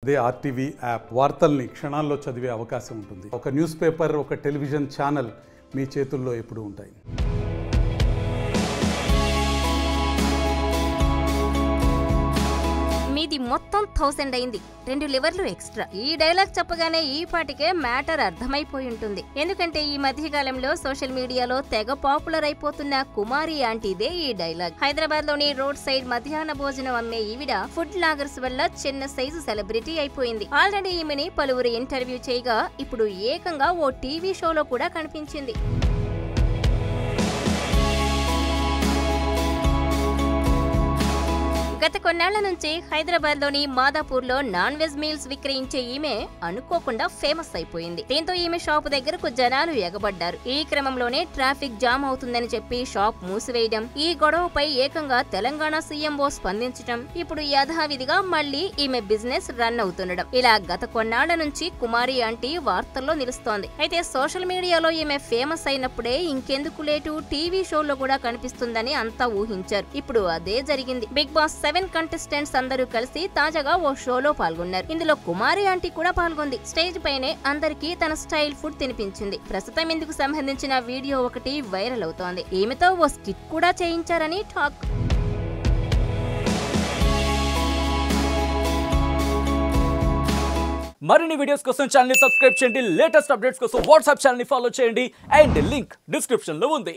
అదే RTV app వార్తల్ని క్షణాల్లో చదివే అవకాశం ఉంటుంది. ఒక న్యూస్ పేపర్, ఒక టెలివిజన్ ఛానల్ మీ చేతుల్లో ఎప్పుడూ ఉంటాయి. మీది మొత్తం 1000 అయింది, 2 లివర్లు ఎక్స్ట్రా. ఈ డైలాగ్ చెప్పగానే ఈ పాటికే మ్యాటర్ అర్థమైపోయి ఉంటుంది. ఎందుకంటే ఈ మధ్యకాలంలో సోషల్ మీడియాలో తెగ పాపులర్ అయిపోతున్న కుమారి ఆంటీదే ఈ డైలాగ్. హైదరాబాద్ లోని రోడ్ సైడ్ మధ్యాహ్న భోజనం అమ్మే ఈవిడ ఫుడ్ లాగర్స్ వల్ల చిన్న సైజు సెలబ్రిటీ అయిపోయింది. ఆల్రెడీ ఈమెని పలువురు ఇంటర్వ్యూ చేయగా ఇప్పుడు ఏకంగా ఓ టీవీ షోలో కూడా కనిపించింది. గత కొన్నేళ్ల నుంచి హైదరాబాద్ లోని మాదాపూర్ లో నాన్ వెజ్ మీల్స్ విక్రయించే ఈమె అనుకోకుండా ఫేమస్ అయిపోయింది. దీంతో ఈమె షాపు దగ్గరకు జనాలు ఎగబడ్డారు. ఈ క్రమంలోనే ట్రాఫిక్ జామ్ అవుతుందని చెప్పి షాప్ మూసివేయడం, ఈ గొడవపై ఏకంగా తెలంగాణ సీఎంఓ స్పందించడం, ఇప్పుడు యథావిధిగా మళ్లీ ఈమె బిజినెస్ రన్ అవుతుండడం, ఇలా గత కొన్నాళ్ల నుంచి కుమారి ఆంటీ వార్తల్లో నిలుస్తోంది. అయితే సోషల్ మీడియాలో ఈమె ఫేమస్ అయినప్పుడే ఇంకెందుకు లేటు టీవీ షోలో కూడా కనిపిస్తుందని అంతా ఊహించారు. ఇప్పుడు అదే జరిగింది. బిగ్ బాస్ 7 కంటెస్టెంట్స్ అందరూ కలిసి తాజాగా ఓ షోలో పాల్గొన్నారు. ఇందులో కుమారి ఆంటీ కూడా పాల్గొంది. స్టేజ్ పైనే అందరికీ తన స్టైల్ ఫుడ్ తినిపించింది. ప్రస్తుతం ఇందుకు సంబంధించిన వీడియో ఒకటి వైరల్ అవుతోంది. ఈమెతో ఓ స్కిట్ కూడా చేయించారని టాక్. మరిన్ని వీడియోస్ కోసం ఛానల్ ని సబ్స్క్రైబ్ చేయండి. లేటెస్ట్ అప్డేట్స్ కోసం వాట్సాప్ ఛానల్ ని ఫాలో చేయండి. అండ్ లింక్ డిస్క్రిప్షన్ లో ఉంది.